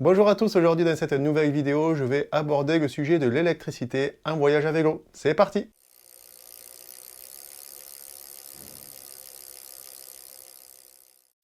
Bonjour à tous, aujourd'hui dans cette nouvelle vidéo, je vais aborder le sujet de l'électricité en voyage à vélo. C'est parti!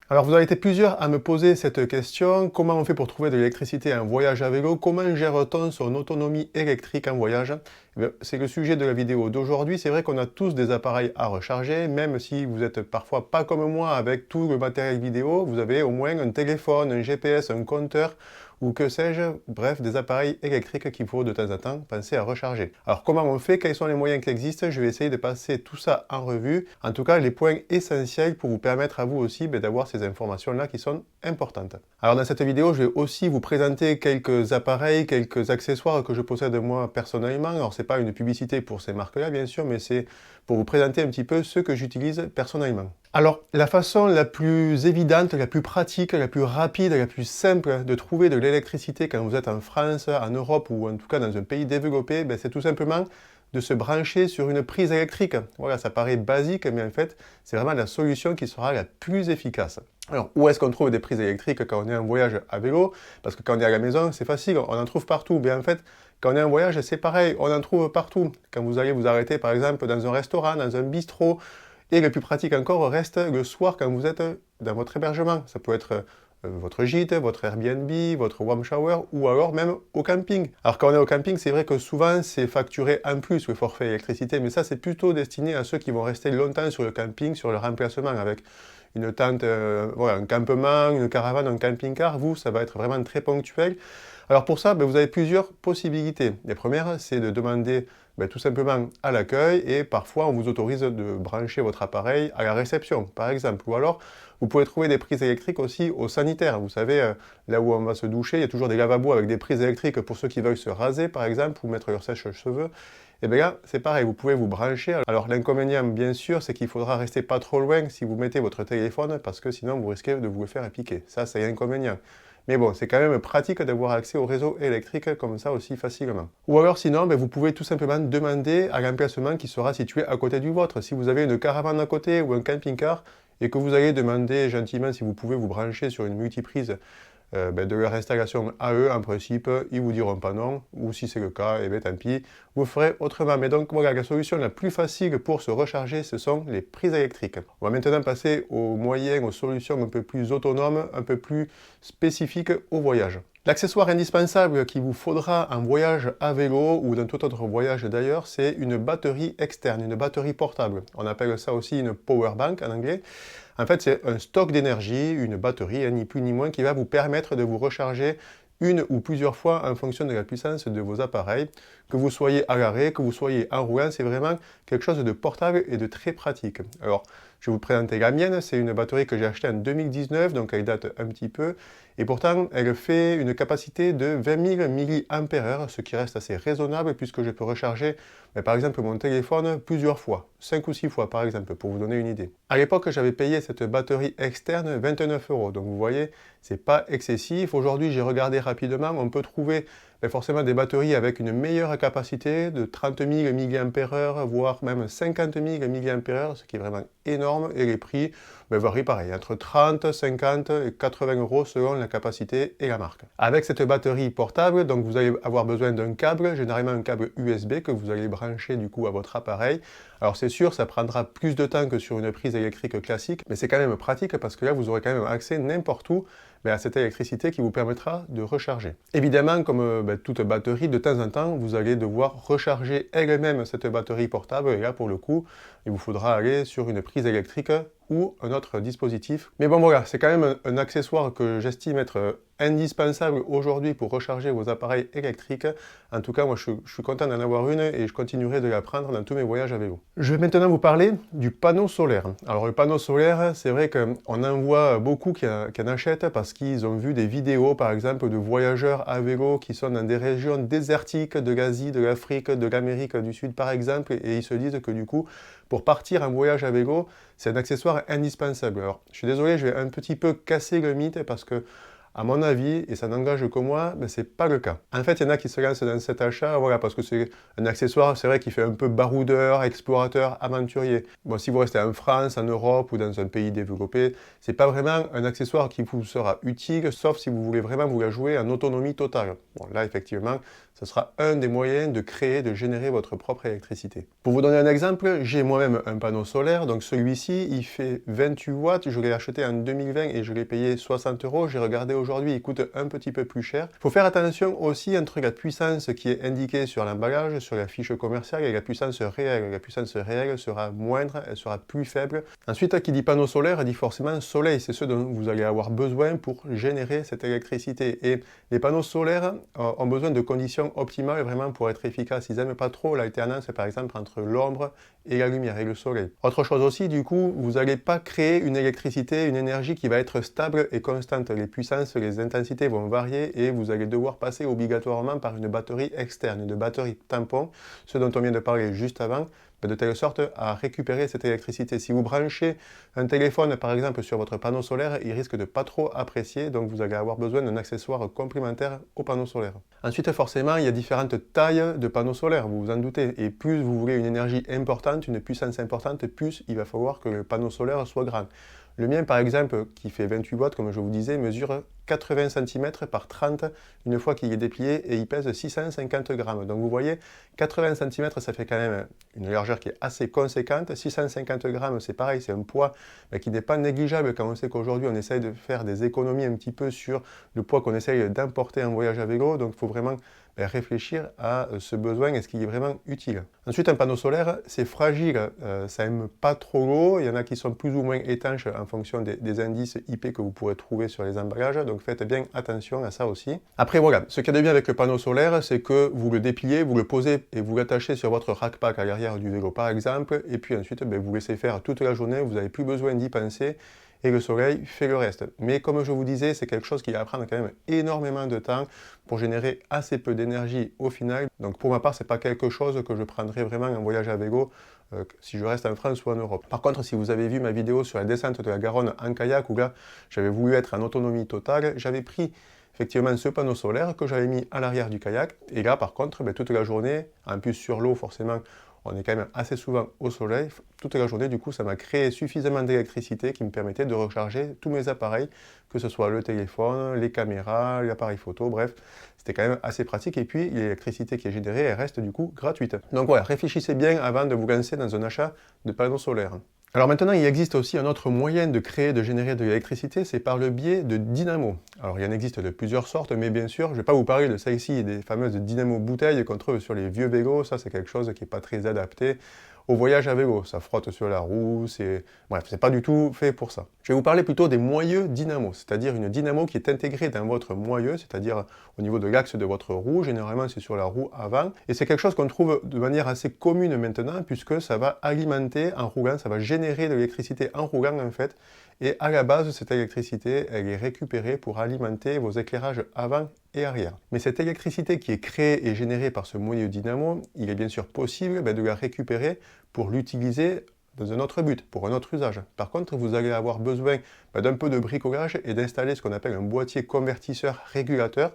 Alors vous avez été plusieurs à me poser cette question, comment on fait pour trouver de l'électricité en voyage à vélo? Comment gère-t-on son autonomie électrique en voyage? Eh bien, c'est le sujet de la vidéo d'aujourd'hui. C'est vrai qu'on a tous des appareils à recharger, même si vous êtes parfois pas comme moi avec tout le matériel vidéo, vous avez au moins un téléphone, un GPS, un compteur, ou que sais-je, bref, des appareils électriques qu'il faut de temps en temps penser à recharger. Alors comment on fait? Quels sont les moyens qui existent? Je vais essayer de passer tout ça en revue. En tout cas, les points essentiels pour vous permettre à vous aussi d'avoir ces informations-là qui sont importantes. Alors dans cette vidéo, je vais aussi vous présenter quelques appareils, quelques accessoires que je possède moi personnellement. Alors c'est pas une publicité pour ces marques-là bien sûr, mais c'est pour vous présenter un petit peu ce que j'utilise personnellement. Alors, la façon la plus évidente, la plus pratique, la plus rapide, la plus simple de trouver de l'électricité quand vous êtes en France, en Europe ou en tout cas dans un pays développé, ben, c'est tout simplement de se brancher sur une prise électrique. Voilà, ça paraît basique, mais en fait, c'est vraiment la solution qui sera la plus efficace. Alors, où est-ce qu'on trouve des prises électriques quand on est en voyage à vélo? Parce que quand on est à la maison, c'est facile, on en trouve partout. Mais en fait, quand on est en voyage, c'est pareil, on en trouve partout. Quand vous allez vous arrêter, par exemple, dans un restaurant, dans un bistrot, et le plus pratique encore reste le soir quand vous êtes dans votre hébergement. Ça peut être votre gîte, votre Airbnb, votre warm shower ou alors même au camping. Alors quand on est au camping, c'est vrai que souvent c'est facturé en plus le forfait électricité, mais ça c'est plutôt destiné à ceux qui vont rester longtemps sur le camping, sur leur emplacement avec une tente, voilà, un campement, une caravane, un camping-car. Vous, ça va être vraiment très ponctuel. Alors pour ça, vous avez plusieurs possibilités. La première, c'est de demander tout simplement à l'accueil et parfois on vous autorise de brancher votre appareil à la réception, par exemple. Ou alors, vous pouvez trouver des prises électriques aussi au sanitaire. Vous savez, là où on va se doucher, il y a toujours des lavabos avec des prises électriques pour ceux qui veulent se raser, par exemple, ou mettre leur sèche-cheveux. Et bien là, c'est pareil, vous pouvez vous brancher. Alors l'inconvénient, bien sûr, c'est qu'il faudra rester pas trop loin si vous mettez votre téléphone, parce que sinon vous risquez de vous le faire piquer. Ça, c'est l'inconvénient. Mais bon, c'est quand même pratique d'avoir accès au réseau électrique comme ça aussi facilement. Ou alors sinon, vous pouvez tout simplement demander à l'emplacement qui sera situé à côté du vôtre. Si vous avez une caravane à côté ou un camping-car et que vous allez demander gentiment si vous pouvez vous brancher sur une multiprise de leur installation à eux, en principe, ils vous diront pas non, ou si c'est le cas, et bien tant pis, vous ferez autrement. Mais donc voilà, la solution la plus facile pour se recharger, ce sont les prises électriques. On va maintenant passer aux moyens, aux solutions un peu plus autonomes, un peu plus spécifiques au voyage. L'accessoire indispensable qu'il vous faudra en voyage à vélo ou dans tout autre voyage d'ailleurs, c'est une batterie externe, une batterie portable. On appelle ça aussi une power bank en anglais. En fait, c'est un stock d'énergie, une batterie, ni plus ni moins, qui va vous permettre de vous recharger une ou plusieurs fois en fonction de la puissance de vos appareils. Que vous soyez à l'arrêt, que vous soyez en roulant, c'est vraiment quelque chose de portable et de très pratique. Alors, je vais vous présenter la mienne, c'est une batterie que j'ai achetée en 2019, donc elle date un petit peu, et pourtant elle fait une capacité de 20 000 mAh, ce qui reste assez raisonnable puisque je peux recharger par exemple mon téléphone plusieurs fois, 5 ou 6 fois par exemple, pour vous donner une idée. À l'époque, j'avais payé cette batterie externe 29 €, donc vous voyez, c'est pas excessif. Aujourd'hui, j'ai regardé rapidement, on peut trouver forcément des batteries avec une meilleure capacité de 30 000 mAh, voire même 50 000 mAh, ce qui est vraiment énorme, et les prix varient pareil, entre 30, 50 et 80 € selon la capacité et la marque. Avec cette batterie portable, donc vous allez avoir besoin d'un câble, généralement un câble USB que vous allez brancher du coup à votre appareil. Alors c'est sûr, ça prendra plus de temps que sur une prise électrique classique, mais c'est quand même pratique parce que là vous aurez quand même accès n'importe où à cette électricité qui vous permettra de recharger. Évidemment, comme toute batterie, de temps en temps, vous allez devoir recharger elle-même cette batterie portable, et là, pour le coup, il vous faudra aller sur une prise électrique ou un autre dispositif. Mais bon, voilà, c'est quand même un accessoire que j'estime être indispensable aujourd'hui pour recharger vos appareils électriques. En tout cas, moi, je suis content d'en avoir une et je continuerai de la prendre dans tous mes voyages à vélo. Je vais maintenant vous parler du panneau solaire. Alors, le panneau solaire, c'est vrai qu'on en voit beaucoup qui en achètent parce qu'ils ont vu des vidéos, par exemple, de voyageurs à vélo qui sont dans des régions désertiques de l'Asie, de l'Afrique, de l'Amérique du Sud, par exemple, et ils se disent que du coup, pour partir en voyage à vélo, c'est un accessoire indispensable. Alors, je suis désolé, je vais un petit peu casser le mythe parce que À mon avis, et ça n'engage que moi, ben, ce n'est pas le cas. En fait, il y en a qui se lancent dans cet achat, voilà, parce que c'est un accessoire, c'est vrai, qui fait un peu baroudeur, explorateur, aventurier. Bon, si vous restez en France, en Europe ou dans un pays développé, c'est pas vraiment un accessoire qui vous sera utile, sauf si vous voulez vraiment vous la jouer en autonomie totale. Bon, là, effectivement, ce sera un des moyens de créer, de générer votre propre électricité. Pour vous donner un exemple, j'ai moi-même un panneau solaire, donc celui-ci, il fait 28 watts, je l'ai acheté en 2020 et je l'ai payé 60 €. J'ai regardé aujourd'hui, il coûte un petit peu plus cher. Il faut faire attention aussi entre la puissance qui est indiquée sur l'emballage, sur la fiche commerciale et la puissance réelle. La puissance réelle sera moindre, elle sera plus faible. Ensuite, qui dit panneau solaire, dit forcément soleil. C'est ce dont vous allez avoir besoin pour générer cette électricité. Et les panneaux solaires ont besoin de conditions optimales vraiment pour être efficaces. Ils n'aiment pas trop l'alternance, par exemple, entre l'ombre et la lumière et le soleil. Autre chose aussi, du coup, vous n'allez pas créer une électricité, une énergie qui va être stable et constante. Les puissances, les intensités vont varier et vous allez devoir passer obligatoirement par une batterie externe, une batterie tampon, ce dont on vient de parler juste avant, de telle sorte à récupérer cette électricité. Si vous branchez un téléphone par exemple sur votre panneau solaire, il risque de pas trop apprécier, donc vous allez avoir besoin d'un accessoire complémentaire au panneau solaire. Ensuite, forcément, il y a différentes tailles de panneaux solaires, vous vous en doutez, et plus vous voulez une énergie importante, une puissance importante, plus il va falloir que le panneau solaire soit grand. Le mien, par exemple, qui fait 28 watts, comme je vous disais, mesure 80 cm par 30 une fois qu'il est déplié et il pèse 650 grammes. Donc vous voyez, 80 cm, ça fait quand même une largeur qui est assez conséquente. 650 grammes, c'est pareil, c'est un poids qui n'est pas négligeable quand on sait qu'aujourd'hui on essaye de faire des économies un petit peu sur le poids qu'on essaye d'importer en voyage à vélo. Donc il faut vraiment réfléchir à ce besoin, est-ce qu'il est vraiment utile. Ensuite, un panneau solaire, c'est fragile, ça n'aime pas trop l'eau, il y en a qui sont plus ou moins étanches en fonction des indices IP que vous pourrez trouver sur les emballages, donc faites bien attention à ça aussi. Après voilà, ce qu'il y a de bien avec le panneau solaire, c'est que vous le dépliez, vous le posez et vous l'attachez sur votre rack-pack à l'arrière du vélo par exemple, et puis ensuite vous laissez faire toute la journée, vous n'avez plus besoin d'y penser, et le soleil fait le reste. Mais comme je vous disais, c'est quelque chose qui va prendre quand même énormément de temps pour générer assez peu d'énergie au final. Donc pour ma part, ce n'est pas quelque chose que je prendrai vraiment en voyage à vélo si je reste en France ou en Europe. Par contre, si vous avez vu ma vidéo sur la descente de la Garonne en kayak, où là j'avais voulu être en autonomie totale, j'avais pris effectivement ce panneau solaire que j'avais mis à l'arrière du kayak. Et là par contre, toute la journée, en plus sur l'eau forcément, on est quand même assez souvent au soleil. Toute la journée, du coup, ça m'a créé suffisamment d'électricité qui me permettait de recharger tous mes appareils, que ce soit le téléphone, les caméras, l'appareil photo, bref. C'était quand même assez pratique. Et puis, l'électricité qui est générée, elle reste du coup gratuite. Donc voilà, réfléchissez bien avant de vous lancer dans un achat de panneaux solaires. Alors maintenant, il existe aussi un autre moyen de créer, de générer de l'électricité, c'est par le biais de dynamos. Alors il y en existe de plusieurs sortes, mais bien sûr, je ne vais pas vous parler de celle-ci, des fameuses dynamos bouteilles qu'on trouve sur les vieux vélos. Ça, c'est quelque chose qui n'est pas très adapté au voyage à vélo. Ça frotte sur la roue, bref, c'est pas du tout fait pour ça. Je vais vous parler plutôt des moyeux dynamos, c'est-à-dire une dynamo qui est intégrée dans votre moyeu, c'est-à-dire au niveau de l'axe de votre roue. Généralement, c'est sur la roue avant. Et c'est quelque chose qu'on trouve de manière assez commune maintenant, puisque ça va alimenter en roulant, ça va générer de l'électricité en roulant en fait. Et à la base, cette électricité, elle est récupérée pour alimenter vos éclairages avant et arrière. Mais cette électricité qui est créée et générée par ce moyeu dynamo, il est bien sûr possible de la récupérer pour l'utiliser dans un autre but, pour un autre usage. Par contre, vous allez avoir besoin d'un peu de bricolage et d'installer ce qu'on appelle un boîtier convertisseur régulateur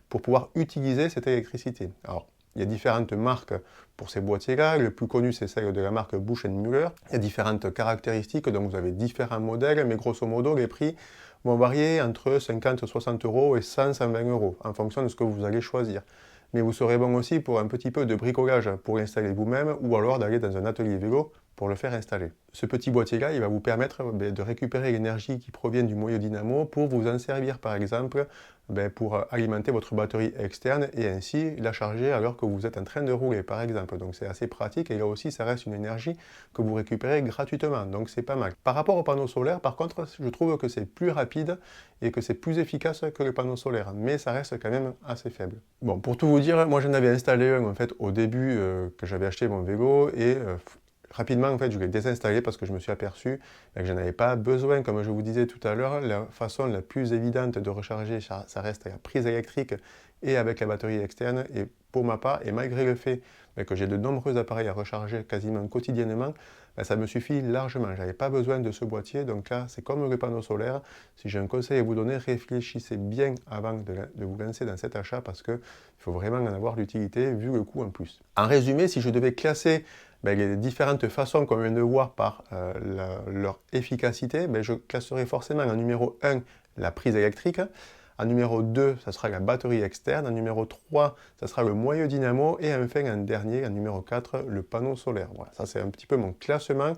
pour pouvoir utiliser cette électricité. Alors, il y a différentes marques pour ces boîtiers-là. Le plus connu, c'est celle de la marque Bush & Muller. Il y a différentes caractéristiques, donc vous avez différents modèles, mais grosso modo, les prix vont varier entre 50, 60 € et 100, 120 € en fonction de ce que vous allez choisir. Mais vous serez bon aussi pour un petit peu de bricolage pour l'installer vous-même ou alors d'aller dans un atelier vélo pour le faire installer. Ce petit boîtier-là, il va vous permettre de récupérer l'énergie qui provient du moyeu dynamo pour vous en servir par exemple pour alimenter votre batterie externe et ainsi la charger alors que vous êtes en train de rouler par exemple. Donc c'est assez pratique et là aussi ça reste une énergie que vous récupérez gratuitement, donc c'est pas mal. Par rapport au panneau solaire, par contre, je trouve que c'est plus rapide et que c'est plus efficace que le panneau solaire, mais ça reste quand même assez faible. Bon, pour tout vous dire, moi j'en avais installé un en fait au début que j'avais acheté mon vélo et rapidement, en fait, je l'ai désinstallé parce que je me suis aperçu que je n'avais pas besoin, comme je vous disais tout à l'heure, la façon la plus évidente de recharger, ça reste la prise électrique et avec la batterie externe. Et pour ma part, et malgré le fait que j'ai de nombreux appareils à recharger quasiment quotidiennement, ben, ça me suffit largement. Je n'avais pas besoin de ce boîtier, donc là, c'est comme le panneau solaire. Si j'ai un conseil à vous donner, réfléchissez bien avant de vous lancer dans cet achat parce qu'il faut vraiment en avoir l'utilité vu le coût en plus. En résumé, si je devais classer les différentes façons qu'on vient de voir par leur efficacité, je classerai forcément en numéro 1 la prise électrique. En numéro 2, ça sera la batterie externe. En numéro 3, ça sera le moyeu dynamo. Et enfin, en dernier, en numéro 4, le panneau solaire. Voilà, ça c'est un petit peu mon classement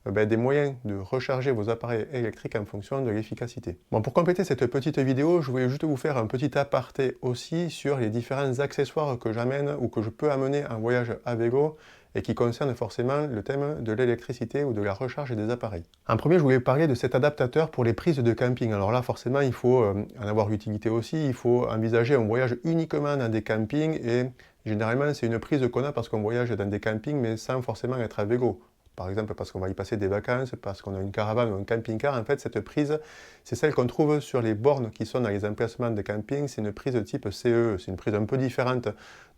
des moyens de recharger vos appareils électriques en fonction de l'efficacité. Bon, pour compléter cette petite vidéo, je voulais juste vous faire un petit aparté aussi sur les différents accessoires que j'amène ou que je peux amener en voyage à vélo et qui concernent forcément le thème de l'électricité ou de la recharge des appareils. En premier, je voulais parler de cet adaptateur pour les prises de camping. Alors là, forcément, il faut en avoir l'utilité aussi. Il faut envisager un voyage uniquement dans des campings et généralement, c'est une prise qu'on a parce qu'on voyage dans des campings mais sans forcément être à vélo. Par exemple, parce qu'on va y passer des vacances, parce qu'on a une caravane ou un camping-car. En fait, cette prise, c'est celle qu'on trouve sur les bornes qui sont dans les emplacements de camping. C'est une prise de type CE. C'est une prise un peu différente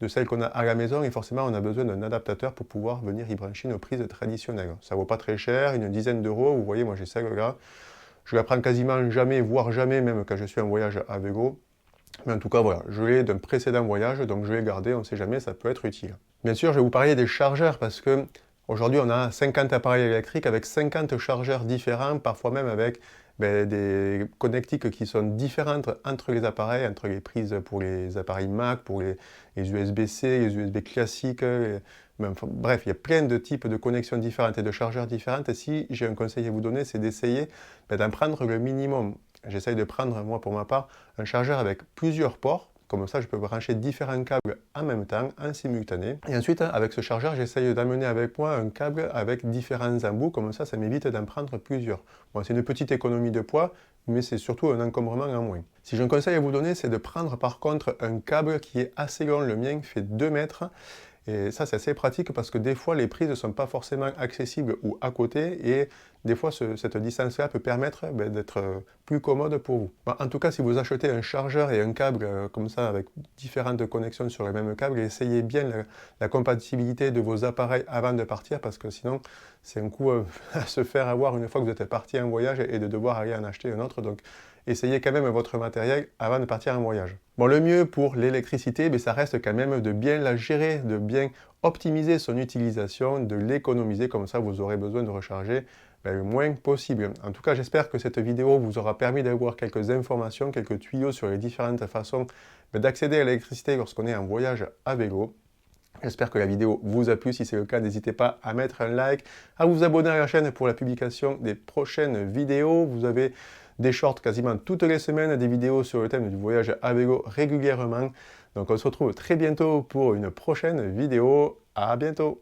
de celle qu'on a à la maison. Et forcément, on a besoin d'un adaptateur pour pouvoir venir y brancher nos prises traditionnelles. Ça ne vaut pas très cher, une dizaine d'euros. Vous voyez, moi j'ai celle-là. Je la prends quasiment jamais, voire jamais, même quand je suis en voyage à vélo. Mais en tout cas, voilà, je l'ai d'un précédent voyage, donc je l'ai gardé. On ne sait jamais, ça peut être utile. Bien sûr, je vais vous parler des chargeurs parce que aujourd'hui, on a 50 appareils électriques avec 50 chargeurs différents, parfois même avec des connectiques qui sont différentes entre les appareils, entre les prises pour les appareils Mac, pour les USB-C, les USB classiques. Bref, il y a plein de types de connexions différentes et de chargeurs différentes. Et si j'ai un conseil à vous donner, c'est d'essayer d'en prendre le minimum. J'essaye de prendre, moi pour ma part, un chargeur avec plusieurs ports. Comme ça, je peux brancher différents câbles en même temps, en simultané. Et ensuite, avec ce chargeur, j'essaye d'amener avec moi un câble avec différents embouts. Comme ça m'évite d'en prendre plusieurs. Bon, c'est une petite économie de poids, mais c'est surtout un encombrement en moins. Si j'ai un conseil à vous donner, c'est de prendre par contre un câble qui est assez long. Le mien fait 2 mètres. Et ça, c'est assez pratique parce que des fois, les prises ne sont pas forcément accessibles ou à côté. Et des fois, cette distance-là peut permettre d'être plus commode pour vous. Bon, en tout cas, si vous achetez un chargeur et un câble comme ça, avec différentes connexions sur le même câble, essayez bien la compatibilité de vos appareils avant de partir parce que sinon, c'est un coup à se faire avoir une fois que vous êtes parti en voyage et de devoir aller en acheter un autre. Donc, essayez quand même votre matériel avant de partir en voyage. Bon, le mieux pour l'électricité, ça reste quand même de bien la gérer, de bien optimiser son utilisation, de l'économiser, comme ça vous aurez besoin de recharger le moins possible. En tout cas, j'espère que cette vidéo vous aura permis d'avoir quelques informations, quelques tuyaux sur les différentes façons d'accéder à l'électricité lorsqu'on est en voyage à vélo. J'espère que la vidéo vous a plu. Si c'est le cas, n'hésitez pas à mettre un like, à vous abonner à la chaîne pour la publication des prochaines vidéos. Vous avez des shorts quasiment toutes les semaines, des vidéos sur le thème du voyage à vélo régulièrement. Donc on se retrouve très bientôt pour une prochaine vidéo. À bientôt!